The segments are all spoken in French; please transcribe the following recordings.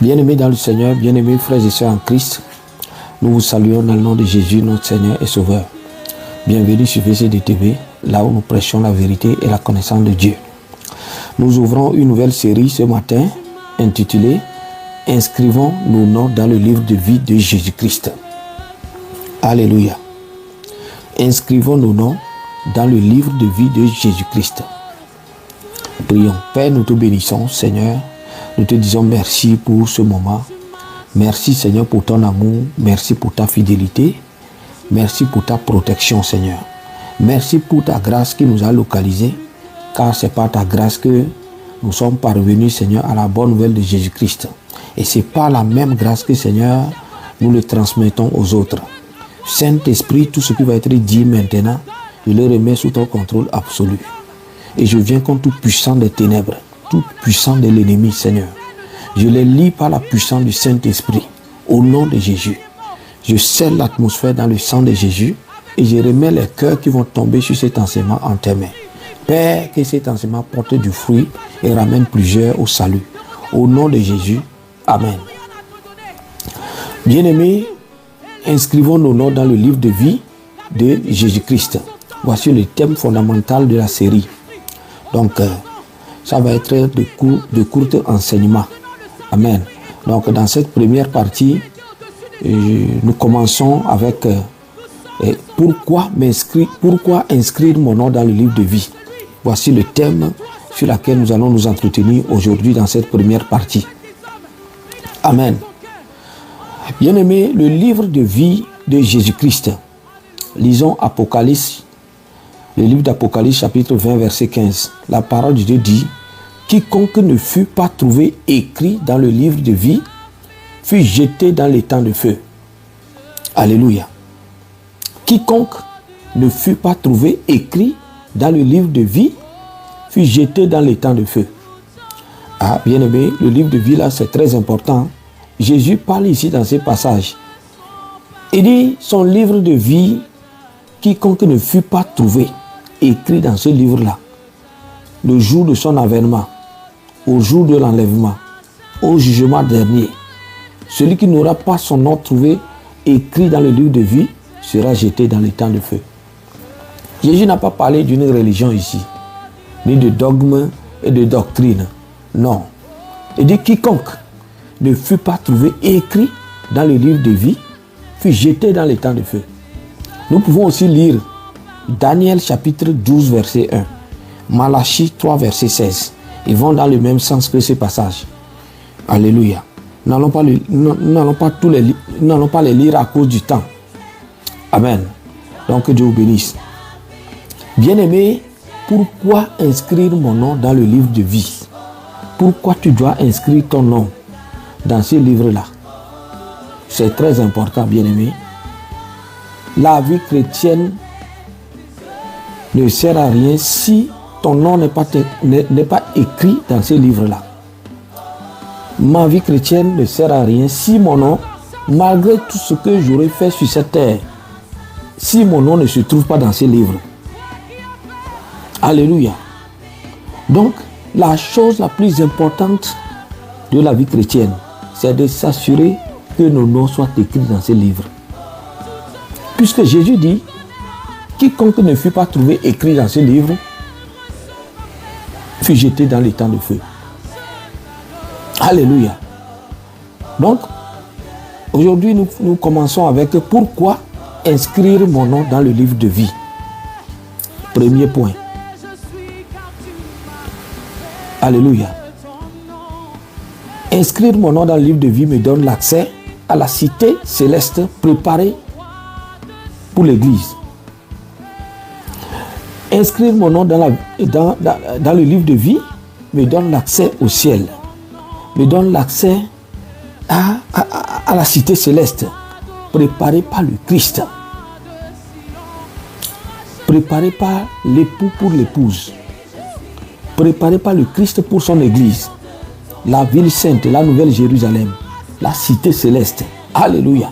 Bien-aimés dans le Seigneur, bien-aimés frères et sœurs en Christ, nous vous saluons dans le nom de Jésus, notre Seigneur et Sauveur. Bienvenue sur VCD TV, là où nous prêchons la vérité et la connaissance de Dieu. Nous ouvrons une nouvelle série ce matin intitulée « Inscrivons nos noms dans le livre de vie de Jésus-Christ ». Alléluia. Inscrivons nos noms dans le livre de vie de Jésus-Christ. Prions. Père, nous te bénissons, Seigneur. Nous te disons merci pour ce moment. Merci, Seigneur, pour ton amour. Merci pour ta fidélité. Merci pour ta protection, Seigneur. Merci pour ta grâce qui nous a localisés, car c'est par ta grâce que nous sommes parvenus, Seigneur, à la bonne nouvelle de Jésus-Christ. Et c'est par la même grâce que, Seigneur, nous le transmettons aux autres. Saint-Esprit, tout ce qui va être dit maintenant, je le remets sous ton contrôle absolu. Et je viens contre tout puissant des ténèbres, tout puissant de l'ennemi, Seigneur. Je les lis par la puissance du Saint-Esprit, au nom de Jésus. Je scelle l'atmosphère dans le sang de Jésus et je remets les cœurs qui vont tomber sur cet enseignement en tes mains. Père, que cet enseignement porte du fruit et ramène plusieurs au salut. Au nom de Jésus, Amen. Bien-aimés, inscrivons nos noms dans le livre de vie de Jésus-Christ. Voici le thème fondamental de la série. Donc, ça va être de courts enseignements. Amen. Donc, dans cette première partie, nous commençons avec pourquoi inscrire mon nom dans le livre de vie. Voici le thème sur lequel nous allons nous entretenir aujourd'hui dans cette première partie. Amen. Bien-aimés, le livre de vie de Jésus-Christ. Lisons Apocalypse, le livre d'Apocalypse chapitre 20 verset 15. La parole de Dieu dit: quiconque ne fut pas trouvé écrit dans le livre de vie fut jeté dans l'étang de feu. Alléluia. Quiconque ne fut pas trouvé écrit dans le livre de vie fut jeté dans l'étang de feu. Ah, bien aimé, le livre de vie là, c'est très important. Jésus parle ici dans ces passages. Il dit, son livre de vie, quiconque ne fut pas trouvé écrit dans ce livre-là, le jour de son avènement, au jour de l'enlèvement, au jugement dernier, celui qui n'aura pas son nom trouvé écrit dans le livre de vie sera jeté dans l'étang de feu. Jésus n'a pas parlé d'une religion ici, ni de dogme et de doctrine. Non. Il dit quiconque ne fut pas trouvé écrit dans le livre de vie fut jeté dans l'étang de feu. Nous pouvons aussi lire Daniel chapitre 12 verset 1, Malachie 3 verset 16. Ils vont dans le même sens que ce passage. Alléluia. Nous n'allons pas les lire à cause du temps. Amen. Donc Dieu vous bénisse. Bien-aimé, pourquoi inscrire mon nom dans le livre de vie? Pourquoi tu dois inscrire ton nom dans ce livre-là? C'est très important, bien-aimé. La vie chrétienne ne sert à rien si ton nom n'est pas écrit dans ce livre-là. Ma vie chrétienne ne sert à rien si mon nom, malgré tout ce que j'aurais fait sur cette terre, si mon nom ne se trouve pas dans ce livre. Alléluia. Donc, la chose la plus importante de la vie chrétienne, c'est de s'assurer que nos noms soient écrits dans ce livre. Puisque Jésus dit, quiconque ne fut pas trouvé écrit dans ce livre fut jeté dans l'étang de feu. Alléluia. Donc, aujourd'hui, nous commençons avec pourquoi inscrire mon nom dans le livre de vie. Premier point. Alléluia. Inscrire mon nom dans le livre de vie me donne l'accès à la cité céleste préparée pour l'Église. Inscrire mon nom dans le livre de vie me donne l'accès au ciel, me donne l'accès à la cité céleste préparée par le Christ, préparée par l'époux pour l'épouse, préparée par le Christ pour son Église, la ville sainte, la nouvelle Jérusalem, la cité céleste. Alléluia.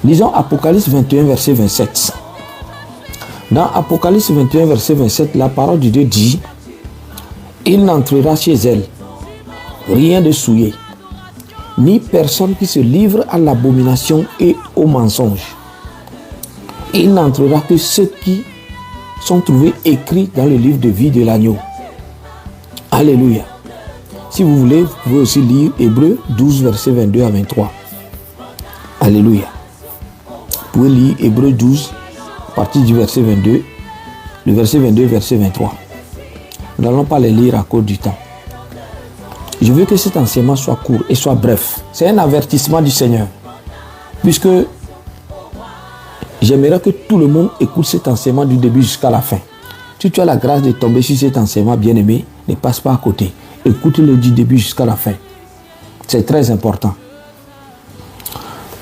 Lisons Apocalypse 21 verset 27. Dans Apocalypse 21 verset 27, la parole de Dieu dit: il n'entrera chez elle rien de souillé, ni personne qui se livre à l'abomination et au mensonge. Il n'entrera que ceux qui sont trouvés écrits dans le livre de vie de l'agneau. Alléluia. Si vous voulez, vous pouvez aussi lire Hébreux 12, versets 22 à 23. Alléluia. Vous pouvez lire Hébreux 12, à partir du verset 22, le verset 22, verset 23. Nous n'allons pas les lire à cause du temps. Je veux que cet enseignement soit court et soit bref. C'est un avertissement du Seigneur. Puisque j'aimerais que tout le monde écoute cet enseignement du début jusqu'à la fin. Si tu as la grâce de tomber sur cet enseignement bien-aimé, ne passe pas à côté. Écoute-le du début jusqu'à la fin. C'est très important.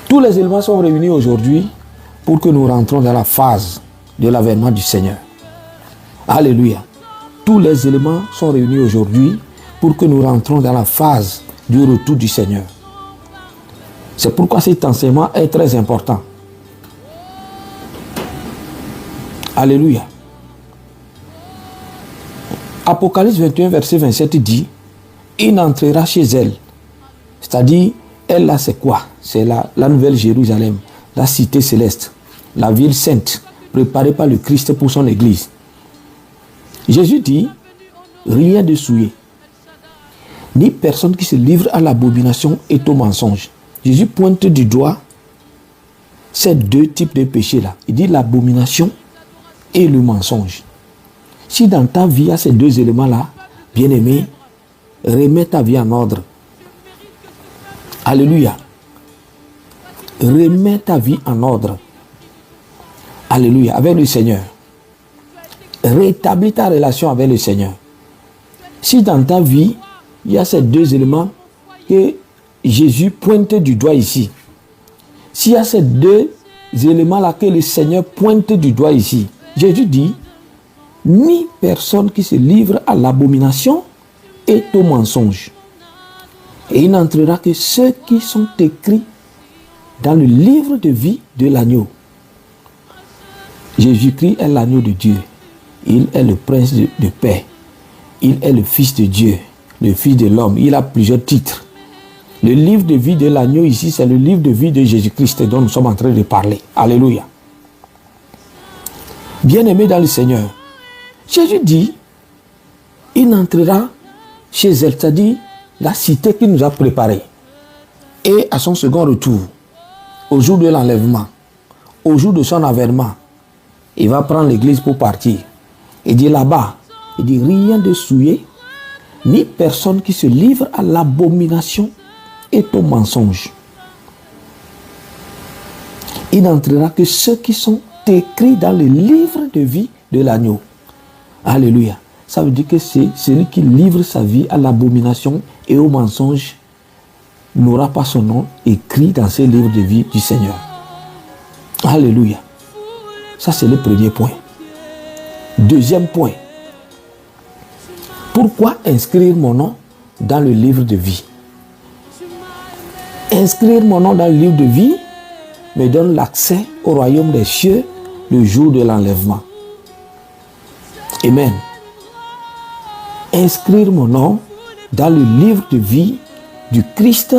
Tous les éléments sont réunis aujourd'hui pour que nous rentrons dans la phase de l'avènement du Seigneur. Alléluia. Tous les éléments sont réunis aujourd'hui pour que nous rentrons dans la phase du retour du Seigneur. C'est pourquoi cet enseignement est très important. Alléluia. Apocalypse 21, verset 27 dit, il n'entrera chez elle. C'est-à-dire, elle là c'est quoi? C'est la nouvelle Jérusalem, la cité céleste, la ville sainte, préparée par le Christ pour son église. Jésus dit, rien de souillé, ni personne qui se livre à l'abomination et au mensonge. Jésus pointe du doigt ces deux types de péchés-là. Il dit l'abomination et le mensonge. Si dans ta vie, il y a ces deux éléments-là, bien-aimé, remets ta vie en ordre. Alléluia. Remets ta vie en ordre. Alléluia. Avec le Seigneur. Rétablis ta relation avec le Seigneur. Si dans ta vie, il y a ces deux éléments que Jésus pointe du doigt ici. S'il y a ces deux éléments-là que le Seigneur pointe du doigt ici, Jésus dit, ni personne qui se livre à l'abomination et au mensonge. Et il n'entrera que ceux qui sont écrits dans le livre de vie de l'agneau. Jésus-Christ est l'agneau de Dieu. Il est le prince de paix. Il est le fils de Dieu, le fils de l'homme. Il a plusieurs titres. Le livre de vie de l'agneau ici, c'est le livre de vie de Jésus-Christ dont nous sommes en train de parler. Alléluia. Bien-aimé dans le Seigneur, Jésus dit, il n'entrera chez elle, c'est-à-dire la cité qu'il nous a préparée. Et à son second retour, au jour de l'enlèvement, au jour de son avènement, il va prendre l'église pour partir. Il dit là-bas, il dit rien de souillé, ni personne qui se livre à l'abomination et au mensonge. Il n'entrera que ceux qui sont écrits dans le livre de vie de l'agneau. Alléluia. Ça veut dire que c'est celui qui livre sa vie à l'abomination et au mensonge n'aura pas son nom écrit dans ce livre de vie du Seigneur. Alléluia. Ça, c'est le premier point. Deuxième point. Pourquoi inscrire mon nom dans le livre de vie? Inscrire mon nom dans le livre de vie me donne l'accès au royaume des cieux le jour de l'enlèvement. Amen. Inscrire mon nom dans le livre de vie du Christ,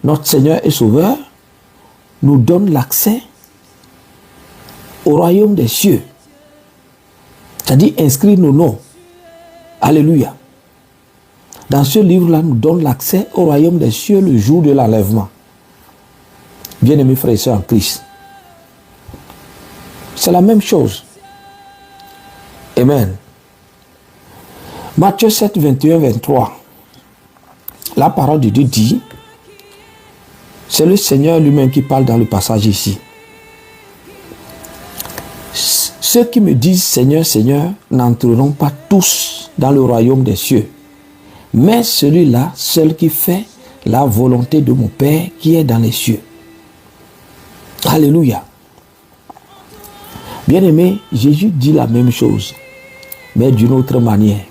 notre Seigneur et Sauveur, nous donne l'accès au royaume des cieux. C'est-à-dire inscrire nos noms. Alléluia. Dans ce livre-là, nous donne l'accès au royaume des cieux le jour de l'enlèvement. Bien-aimés frères et sœurs en Christ, c'est la même chose. Amen. Matthieu 7, 21, 23. La parole de Dieu dit, c'est le Seigneur lui-même qui parle dans le passage ici. Ceux qui me disent Seigneur, Seigneur, n'entreront pas tous dans le royaume des cieux, mais celui-là seul qui fait la volonté de mon Père qui est dans les cieux. Alléluia. Bien-aimé, Jésus dit la même chose, mais d'une autre manière.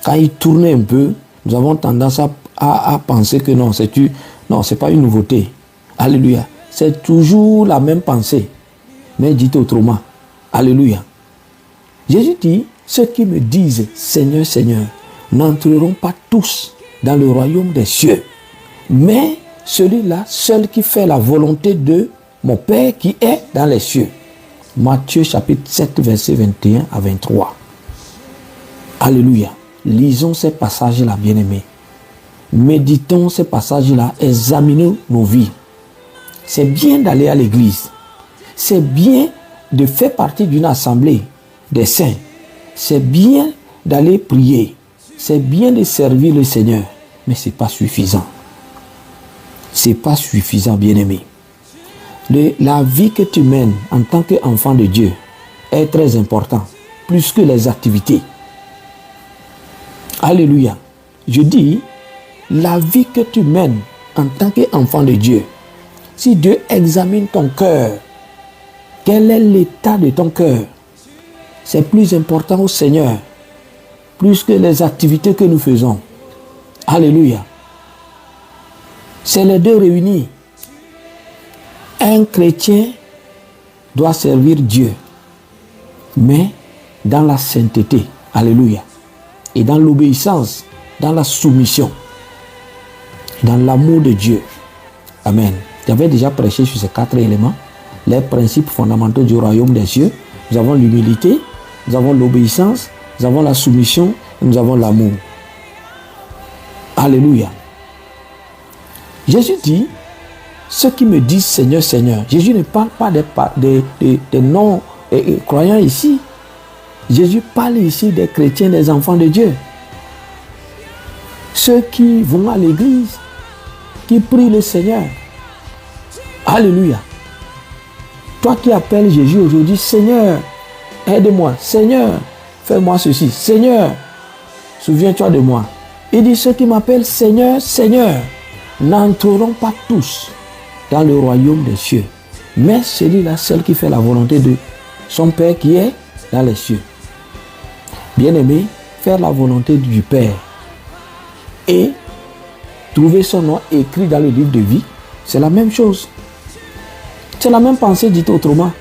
Quand il tournait un peu, nous avons tendance à penser que non, c'est pas une nouveauté. Alléluia. C'est toujours la même pensée, mais dit autrement. Alléluia. Jésus dit, ceux qui me disent Seigneur, Seigneur, n'entreront pas tous dans le royaume des cieux, mais celui-là seul qui fait la volonté de mon Père qui est dans les cieux. Matthieu chapitre 7, verset 21 à 23. Alléluia. Lisons ces passages-là, bien-aimés. Méditons ces passages-là, examinons nos vies. C'est bien d'aller à l'église. C'est bien de faire partie d'une assemblée des saints. C'est bien d'aller prier. C'est bien de servir le Seigneur. Mais ce n'est pas suffisant. Ce n'est pas suffisant, bien-aimé. La vie que tu mènes en tant qu'enfant de Dieu est très importante, plus que les activités. Alléluia. Je dis, la vie que tu mènes en tant qu'enfant de Dieu, si Dieu examine ton cœur, quel est l'état de ton cœur? C'est plus important au Seigneur, plus que les activités que nous faisons. Alléluia. C'est les deux réunis. Un chrétien doit servir Dieu, mais dans la sainteté. Alléluia. Et dans l'obéissance, dans la soumission, dans l'amour de Dieu. Amen. J'avais déjà prêché sur ces 4 éléments, les principes fondamentaux du royaume des cieux. Nous avons l'humilité, nous avons l'obéissance, nous avons la soumission et nous avons l'amour. Alléluia. Jésus dit, ceux qui me disent Seigneur, Seigneur. Jésus ne parle pas des non-croyants ici. Jésus parle ici des chrétiens, des enfants de Dieu. Ceux qui vont à l'église, qui prient le Seigneur. Alléluia. Toi qui appelles Jésus aujourd'hui, Seigneur, aide-moi. Seigneur, fais-moi ceci. Seigneur, souviens-toi de moi. Il dit, ceux qui m'appellent Seigneur, Seigneur, n'entreront pas tous dans le royaume des cieux, mais celui-là seul qui fait la volonté de son Père qui est dans les cieux. Bien-aimé, faire la volonté du Père et trouver son nom écrit dans le livre de vie, c'est la même chose. C'est la même pensée dite autrement.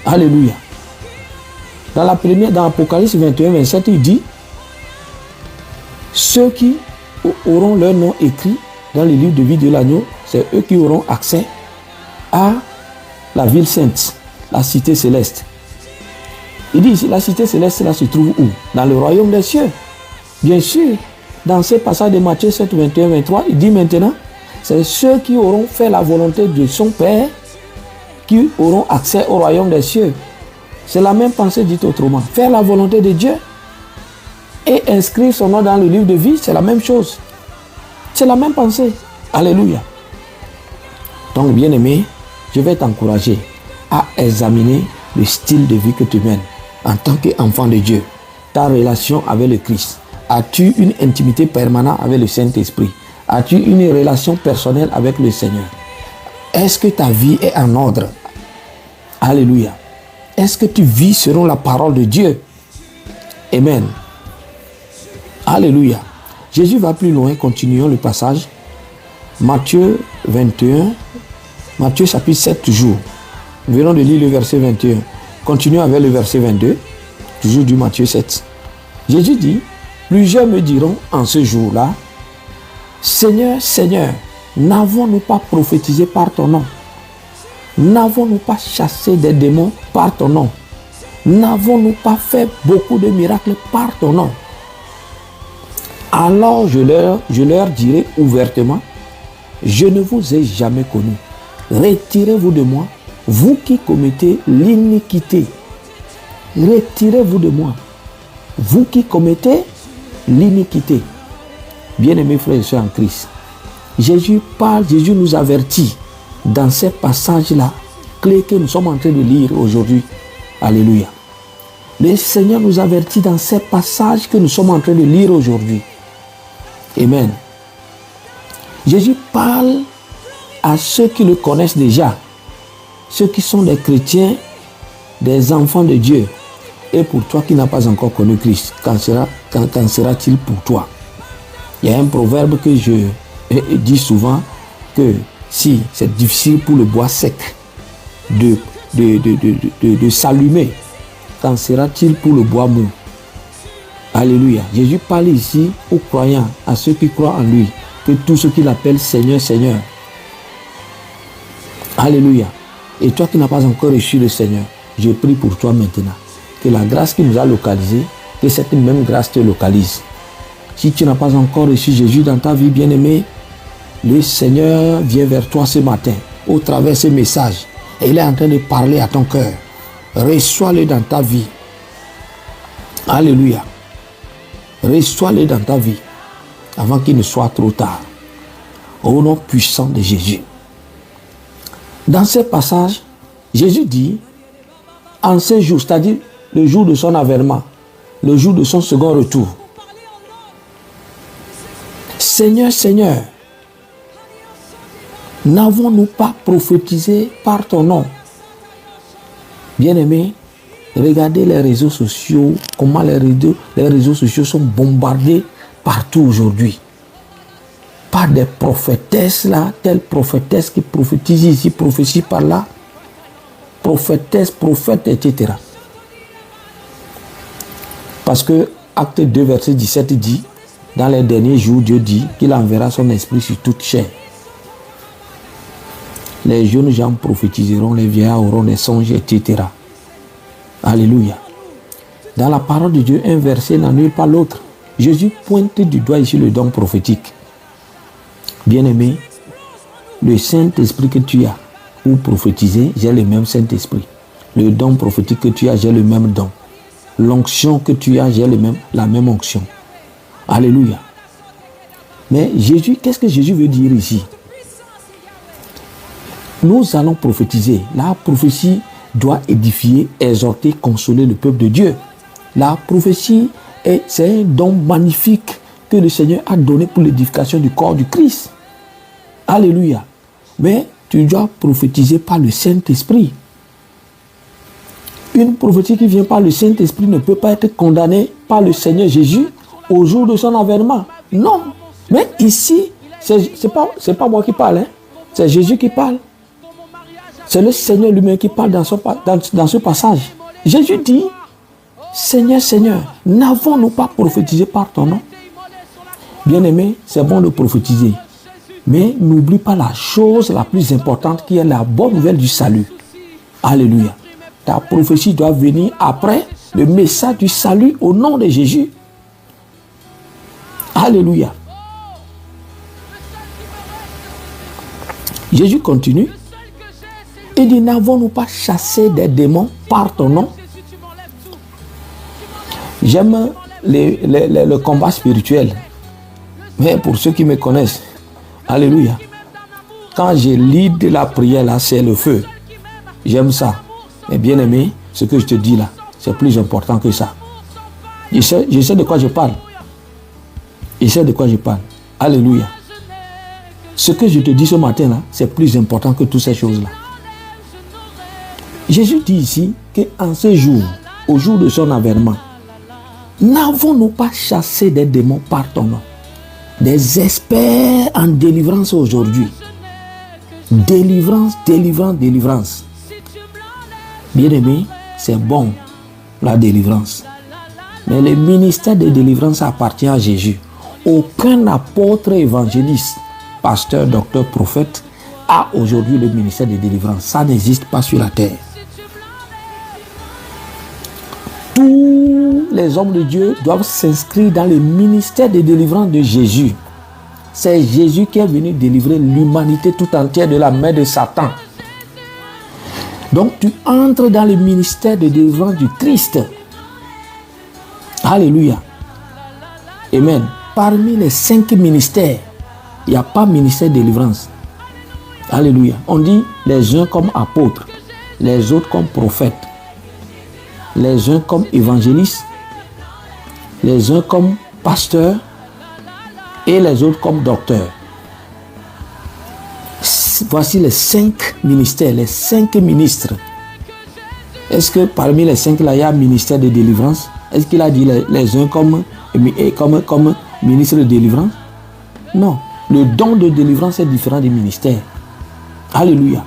Alléluia. Dans Apocalypse 21, 27, il dit, ceux qui auront leur nom écrit dans le livre de vie de l'agneau, c'est eux qui auront accès à la ville sainte, la cité céleste. Il dit ici, la cité céleste, là se trouve où? Dans le royaume des cieux. Bien sûr, dans ce passage de Matthieu 7, 21, 23, il dit maintenant, c'est ceux qui auront fait la volonté de son Père qui auront accès au royaume des cieux. C'est la même pensée dite autrement. Faire la volonté de Dieu et inscrire son nom dans le livre de vie, c'est la même chose. C'est la même pensée. Alléluia. Donc, bien-aimé, je vais t'encourager à examiner le style de vie que tu mènes en tant qu'enfant de Dieu. Ta relation avec le Christ. As-tu une intimité permanente avec le Saint-Esprit? As-tu une relation personnelle avec le Seigneur? Est-ce que ta vie est en ordre? Alléluia. Est-ce que tu vis selon la parole de Dieu? Amen. Alléluia. Jésus va plus loin, continuons le passage. Matthieu 21, Matthieu chapitre 7 toujours. Nous venons de lire le verset 21. Continuons avec le verset 22, toujours du Matthieu 7. Jésus dit, plusieurs me diront en ce jour-là, Seigneur, Seigneur, n'avons-nous pas prophétisé par ton nom? N'avons-nous pas chassé des démons par ton nom? N'avons-nous pas fait beaucoup de miracles par ton nom? Alors je leur dirai ouvertement, je ne vous ai jamais connu. Retirez-vous de moi, vous qui commettez l'iniquité. Retirez-vous de moi, vous qui commettez l'iniquité. Bien-aimés frères et sœurs en Christ, Jésus parle, Jésus nous avertit dans ces passages-là, clés que nous sommes en train de lire aujourd'hui. Alléluia. Le Seigneur nous avertit dans ces passages que nous sommes en train de lire aujourd'hui. Amen. Jésus parle à ceux qui le connaissent déjà, ceux qui sont des chrétiens, des enfants de Dieu. Et pour toi qui n'as pas encore connu Christ, qu'en sera-t-il pour toi? Il y a un proverbe que je dis souvent, que si c'est difficile pour le bois sec de s'allumer, qu'en sera-t-il pour le bois mou? Alléluia. Jésus parle ici aux croyants, à ceux qui croient en lui, que tous ceux qui l'appellent Seigneur, Seigneur. Alléluia. Et toi qui n'as pas encore reçu le Seigneur, je prie pour toi maintenant. Que la grâce qui nous a localisés, que cette même grâce te localise. Si tu n'as pas encore reçu Jésus dans ta vie, bien-aimé, le Seigneur vient vers toi ce matin, au travers de ce message. Et il est en train de parler à ton cœur. Reçois-le dans ta vie. Alléluia. Reçois-le dans ta vie, avant qu'il ne soit trop tard. Au nom puissant de Jésus. Dans ce passage, Jésus dit, en ce jour, c'est-à-dire le jour de son avènement, le jour de son second retour, Seigneur, Seigneur, n'avons-nous pas prophétisé par ton nom? Bien-aimés, regardez les réseaux sociaux, comment les réseaux sociaux sont bombardés partout aujourd'hui. Par des prophétesses là, telles prophétesses qui prophétisent ici, prophétient par là, prophétesses, prophètes, etc. Parce que Acte 2, verset 17 dit, dans les derniers jours, Dieu dit qu'il enverra son esprit sur toute chair. Les jeunes gens prophétiseront, les vieillards auront des songes, etc. Alléluia. Dans la parole de Dieu, un verset n'annule pas l'autre. Jésus pointe du doigt ici le don prophétique. Bien-aimé, le Saint-Esprit que tu as pour prophétiser, j'ai le même Saint-Esprit. Le don prophétique que tu as, j'ai le même don. L'onction que tu as, j'ai la même onction. Alléluia. Mais Jésus, qu'est-ce que Jésus veut dire ici? Nous allons prophétiser. La prophétie doit édifier, exhorter, consoler le peuple de Dieu. La prophétie, c'est un don magnifique que le Seigneur a donné pour l'édification du corps du Christ. Alléluia. Mais tu dois prophétiser par le Saint-Esprit. Une prophétie qui vient par le Saint-Esprit ne peut pas être condamnée par le Seigneur Jésus au jour de son avènement. Non. Mais ici, c'est pas moi qui parle. C'est Jésus qui parle. C'est le Seigneur lui-même qui parle dans ce passage. Jésus dit, Seigneur, Seigneur, n'avons-nous pas prophétisé par ton nom? Bien-aimé, c'est bon de prophétiser. Mais n'oublie pas la chose la plus importante qui est la bonne nouvelle du salut. Alléluia. Ta prophétie doit venir après le message du salut au nom de Jésus. Alléluia. Jésus continue. Il dit, n'avons-nous pas chassé des démons par ton nom? J'aime le combat spirituel. Mais pour ceux qui me connaissent, alléluia. Quand je lis de la prière là, c'est le feu. J'aime ça. Mais bien aimé, ce que je te dis là, c'est plus important que ça. Je sais de quoi je parle. Je sais de quoi je parle. Alléluia. Ce que je te dis ce matin là, c'est plus important que toutes ces choses là. Jésus dit ici qu'en ce jour, au jour de son avènement, n'avons-nous pas chassé des démons par ton nom? Des experts en délivrance aujourd'hui. Délivrance, délivrance, délivrance. Bien-aimé, c'est bon, la délivrance. Mais le ministère de délivrance appartient à Jésus. Aucun apôtre, évangéliste, pasteur, docteur, prophète a aujourd'hui le ministère de délivrance. Ça n'existe pas sur la terre. Tous les hommes de Dieu doivent s'inscrire dans le ministère de délivrance de Jésus. C'est Jésus qui est venu délivrer l'humanité tout entière de la main de Satan. Donc tu entres dans le ministère de délivrance du Christ. Alléluia. Amen. Parmi les 5 ministères, il n'y a pas ministère de délivrance. Alléluia. On dit les uns comme apôtres, les autres comme prophètes, les uns comme évangélistes, les uns comme pasteurs et les autres comme docteurs. Voici les 5 ministères, les 5 ministres. Est-ce que parmi les 5 là, il y a un ministère de délivrance? Est-ce qu'il a dit les uns comme ministre de délivrance? Non. Le don de délivrance est différent du ministère. Alléluia.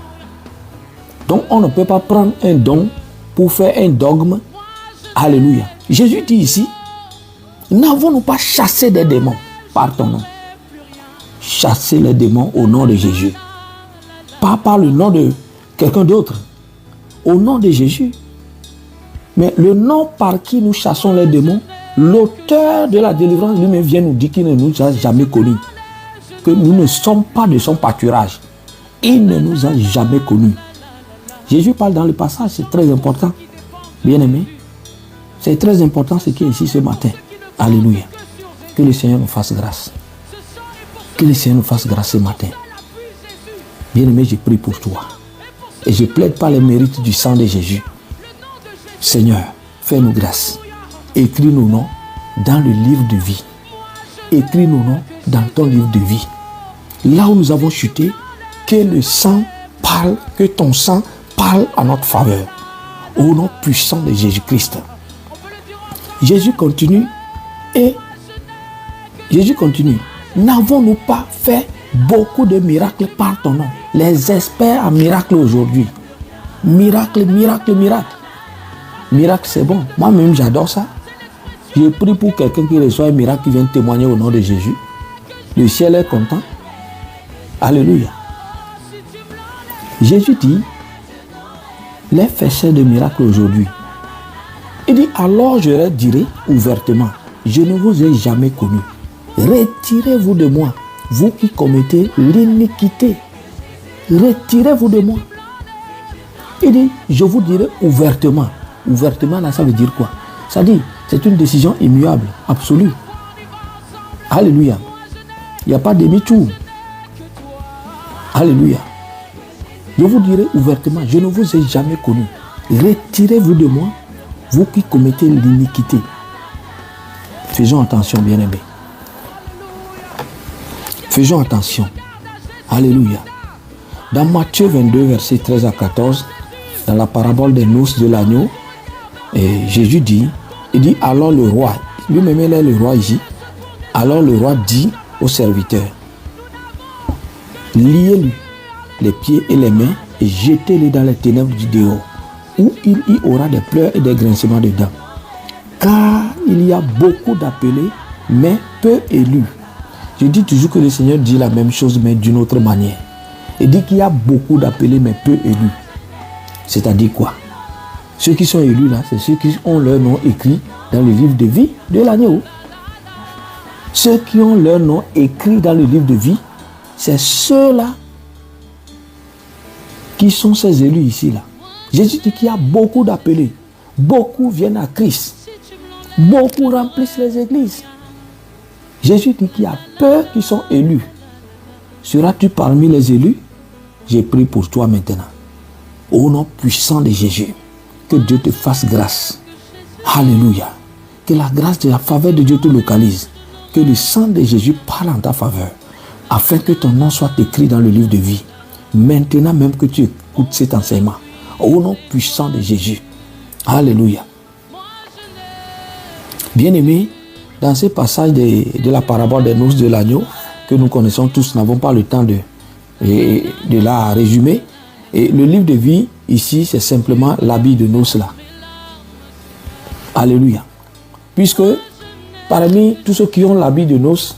Donc on ne peut pas prendre un don pour faire un dogme. Alléluia. Jésus dit ici, n'avons-nous pas chassé des démons par ton nom? chasser les démons au nom de Jésus. Pas par le nom de quelqu'un d'autre. Au nom de Jésus. Mais le nom par qui nous chassons les démons, l'auteur de la délivrance lui-même vient nous dire qu'il ne nous a jamais connus. Que nous ne sommes pas de son pâturage. Il ne nous a jamais connus. Jésus parle dans le passage, c'est très important. Bien-aimé, c'est très important ce qui est ici ce matin. Alléluia. Que le Seigneur nous fasse grâce. Que le Seigneur nous fasse grâce ce matin. Bien-aimé, je prie pour toi. Et je plaide par les mérites du sang de Jésus. Seigneur, fais-nous grâce. Écris nos noms dans le livre de vie. Écris nos noms dans ton livre de vie. Là où nous avons chuté, que le sang parle, que ton sang parle en notre faveur. Au nom puissant de Jésus-Christ. Jésus continue et Jésus continue. N'avons-nous pas fait beaucoup de miracles par ton nom? Les experts en miracles aujourd'hui. Miracle, miracle, miracle. Miracle, c'est bon. Moi-même, j'adore ça. Je prie pour quelqu'un qui reçoit un miracle qui vient témoigner au nom de Jésus. Le ciel est content. Alléluia. Jésus dit, les faiseurs de miracles aujourd'hui. Il dit, alors je leur dirai ouvertement, je ne vous ai jamais connu. Retirez-vous de moi, vous qui commettez l'iniquité. Retirez-vous de moi. Il dit, je vous dirai ouvertement. Ouvertement, là, ça veut dire quoi? Ça dit, c'est une décision immuable, absolue. Alléluia. Il n'y a pas de demi-tour. Alléluia. Je vous dirai ouvertement, je ne vous ai jamais connu. Retirez-vous de moi, vous qui commettez l'iniquité. Faisons attention, bien-aimés. Faisons attention. Alléluia. Dans Matthieu 22, versets 13 à 14, dans la parabole des noces de l'agneau, Jésus dit, il dit, alors le roi, lui-même il est le roi ici, alors le roi dit au serviteur, liez-lui les pieds et les mains et jetez-les dans les ténèbres du dehors, où il y aura des pleurs et des grincements de dents. Car il y a beaucoup d'appelés, mais peu élus. Je dis toujours que le Seigneur dit la même chose, mais d'une autre manière. Il dit qu'il y a beaucoup d'appelés, mais peu élus. C'est-à-dire quoi? Ceux qui sont élus là, c'est ceux qui ont leur nom écrit dans le livre de vie de l'agneau. Ceux qui ont leur nom écrit dans le livre de vie, c'est ceux-là qui sont ces élus ici là. Jésus dit qu'il y a beaucoup d'appelés. Beaucoup viennent à Christ. Beaucoup remplissent les églises. Jésus dit qu'il y a peu qui sont élus. Seras-tu parmi les élus? J'ai prié pour toi maintenant. Au nom puissant de Jésus, que Dieu te fasse grâce. Alléluia. Que la grâce de la faveur de Dieu te localise. Que le sang de Jésus parle en ta faveur. Afin que ton nom soit écrit dans le livre de vie. Maintenant même que tu écoutes cet enseignement. Au nom puissant de Jésus. Alléluia. Bien-aimés, dans ce passage de la parabole des noces de l'agneau, que nous connaissons tous, n'avons pas le temps de la résumer. Et le livre de vie, ici, c'est simplement l'habit de noces là. Alléluia. Puisque parmi tous ceux qui ont l'habit de noces,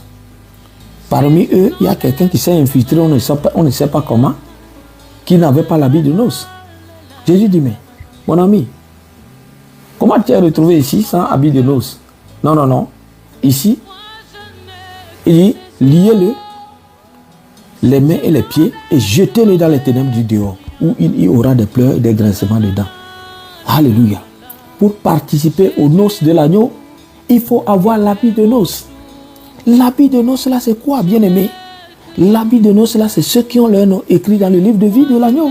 parmi eux, il y a quelqu'un qui s'est infiltré, on ne sait pas comment, qui n'avait pas l'habit de noces. Jésus dit, mais mon ami, comment tu es retrouvé ici sans habit de noces? Non, non, non. Ici, il dit, liez-le, les mains et les pieds, et jetez-le dans les ténèbres du dehors, où il y aura des pleurs et des grincements de dents. Alléluia. Pour participer aux noces de l'agneau, il faut avoir l'habit de noces. L'habit de noces là, c'est quoi, bien-aimé? L'habit de noces là, c'est ceux qui ont leur nom écrit dans le livre de vie de l'agneau.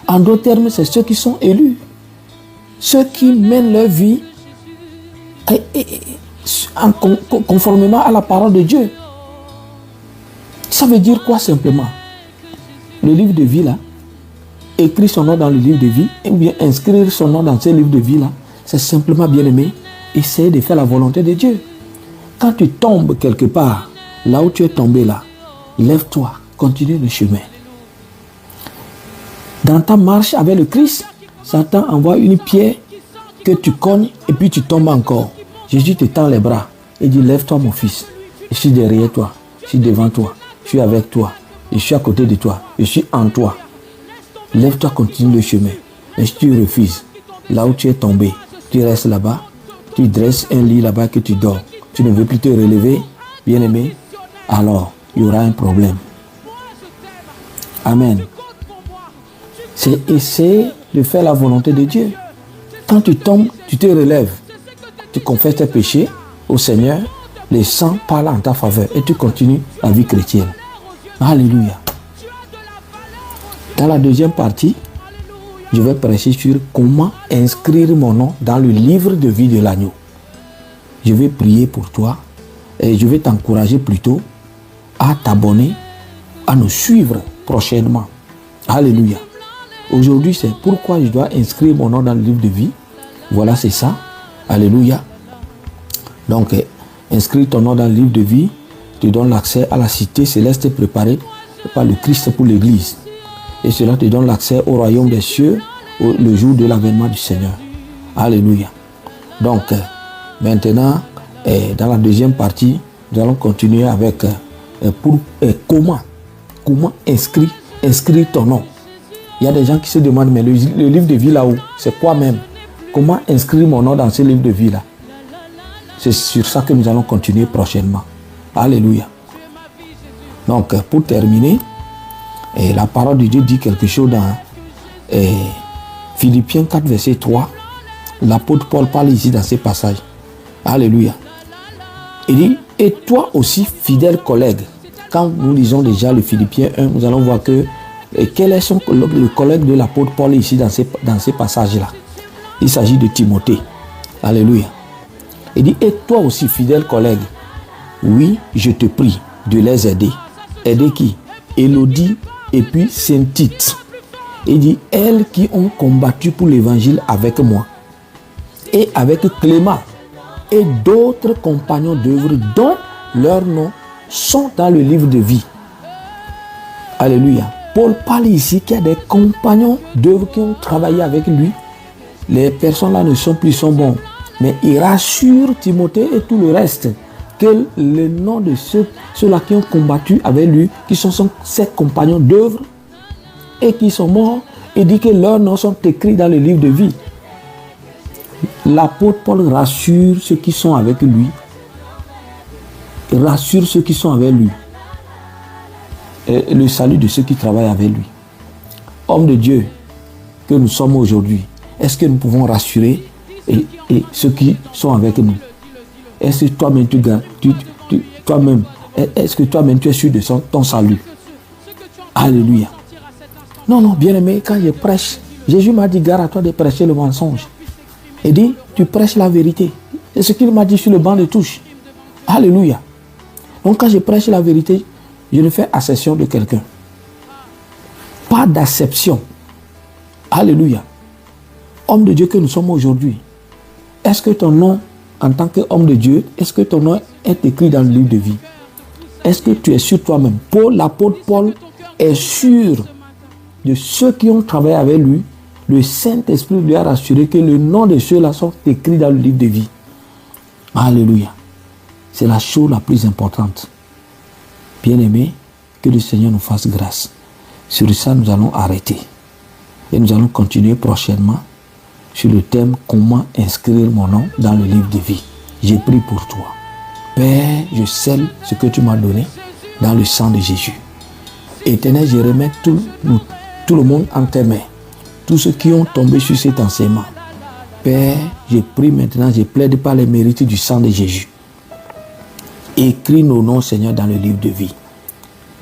En d'autres termes, c'est ceux qui sont élus. Ceux qui mènent leur vie conformément à la parole de Dieu. Ça veut dire quoi simplement? Le livre de vie là, écrire son nom dans le livre de vie, ou bien inscrire son nom dans ce livre de vie là, c'est simplement, bien aimé, essayer de faire la volonté de Dieu. Quand tu tombes quelque part, là où tu es tombé là, lève-toi, continue le chemin. Dans ta marche avec le Christ, Satan envoie une pierre que tu cognes et puis tu tombes encore. Jésus te tend les bras et dit, lève-toi mon fils, je suis derrière toi, je suis devant toi. je suis avec toi, je suis à côté de toi, je suis en toi. Lève-toi, continue le chemin. Mais si tu refuses, là où tu es tombé, tu restes là-bas, tu dresses un lit là-bas que tu dors, tu ne veux plus te relever, bien-aimé, alors il y aura un problème. Amen. C'est essayer de faire la volonté de Dieu. Quand tu tombes, tu te relèves. Tu confesses tes péchés au Seigneur, les sangs parlent en ta faveur et tu continues la vie chrétienne. Alléluia. Dans la deuxième partie, je vais prêcher sur comment inscrire mon nom dans le livre de vie de l'agneau. Je vais prier pour toi et je vais t'encourager plutôt à t'abonner, à nous suivre prochainement. Alléluia. Aujourd'hui, c'est pourquoi je dois inscrire mon nom dans le livre de vie. Voilà, c'est ça. Alléluia. Donc, inscris ton nom dans le livre de vie, te donne l'accès à la cité céleste préparée par le Christ pour l'Église. Et cela te donne l'accès au royaume des cieux le jour de l'avènement du Seigneur. Alléluia. Donc, maintenant, dans la deuxième partie, nous allons continuer avec comment inscrire ton nom. Il y a des gens qui se demandent, mais le livre de vie là-haut, c'est quoi même? Comment inscrire mon nom dans ce livre de vie là? C'est sur ça que nous allons continuer prochainement. Alléluia. Donc, pour terminer, la parole de Dieu dit quelque chose dans Philippiens 4, verset 3. L'apôtre Paul parle ici dans ces passages. Alléluia. Il dit, et toi aussi, fidèle collègue. Quand nous lisons déjà le Philippiens 1, nous allons voir que quel est le collègue de l'apôtre Paul ici dans ces passages-là. Il s'agit de Timothée. Alléluia. Il dit, et toi aussi, fidèle collègue, oui, je te prie de les aider. Aider qui? Élodie et puis Saint-Tite. Il dit, elles qui ont combattu pour l'évangile avec moi et avec Clément et d'autres compagnons d'œuvre dont leurs noms sont dans le livre de vie. Alléluia. Paul parle ici qu'il y a des compagnons d'œuvre qui ont travaillé avec lui. Les personnes là ne sont plus son bons. Mais il rassure Timothée et tout le reste que le nom de ceux-là qui ont combattu avec lui, qui sont ses compagnons d'œuvre et qui sont morts, il dit que leurs noms sont écrits dans le livre de vie. L'apôtre Paul rassure ceux qui sont avec lui. Il rassure ceux qui sont avec lui. Et le salut de ceux qui travaillent avec lui. Hommes de Dieu que nous sommes aujourd'hui, est-ce que nous pouvons rassurer et ceux qui sont avec nous? Est-ce que toi-même est-ce que toi-même tu es sûr de ton salut? Alléluia. Non, bien-aimé, quand je prêche, Jésus m'a dit, gare à toi de prêcher le mensonge. Il dit, tu prêches la vérité. C'est ce qu'il m'a dit sur le banc de touche. Alléluia. Donc quand je prêche la vérité, je ne fais accession de quelqu'un. Pas d'acception. Alléluia. Homme de Dieu que nous sommes aujourd'hui, est-ce que ton nom, en tant qu'homme de Dieu, est-ce que ton nom est écrit dans le livre de vie? Est-ce que tu es sûr toi-même? L'apôtre Paul est sûr de ceux qui ont travaillé avec lui. Le Saint-Esprit lui a rassuré que le nom de ceux-là sont écrits dans le livre de vie. Alléluia. C'est la chose la plus importante. Bien-aimés, que le Seigneur nous fasse grâce. Sur ça, nous allons arrêter. Et nous allons continuer prochainement sur le thème « Comment inscrire mon nom dans le livre de vie ». J'ai prié pour toi. Père, je scelle ce que tu m'as donné dans le sang de Jésus. Éternel, je remets tout le monde en tes mains. Tous ceux qui ont tombé sur cet enseignement. Père, je prie maintenant, je plaide par les mérites du sang de Jésus. Écris nos noms, Seigneur, dans le livre de vie.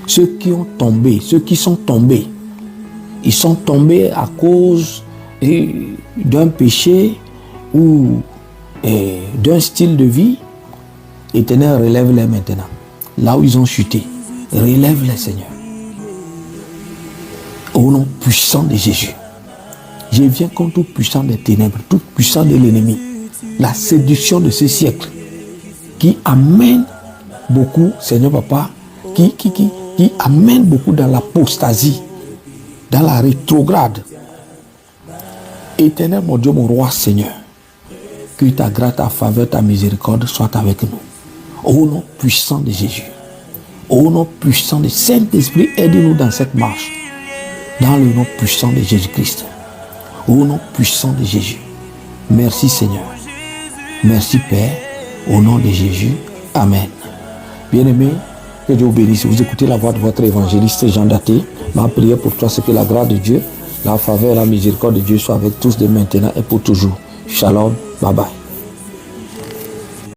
Ceux qui ont tombé, ceux qui sont tombés, ils sont tombés à cause d'un péché ou d'un style de vie. Éternel, relève-les maintenant. Là où ils ont chuté, relève-les, Seigneur. Au nom puissant de Jésus. Je viens contre tout puissant des ténèbres, tout puissant de l'ennemi. La séduction de ce siècle qui amène beaucoup, Seigneur Papa, qui amène beaucoup dans l'apostasie, dans la rétrograde. Éternel, mon Dieu, mon roi, Seigneur, que ta grâce, ta faveur, ta miséricorde soit avec nous. Au nom puissant de Jésus. Au nom puissant du Saint-Esprit, aide-nous dans cette marche. Dans le nom puissant de Jésus-Christ. Au nom puissant de Jésus. Merci Seigneur. Merci Père. Au nom de Jésus. Amen. Bien-aimés, que Dieu vous bénisse. Vous écoutez la voix de votre évangéliste Jean Daté. Ma prière pour toi, c'est que la grâce de Dieu, la faveur et la miséricorde de Dieu soient avec tous de maintenant et pour toujours. Shalom. Bye bye.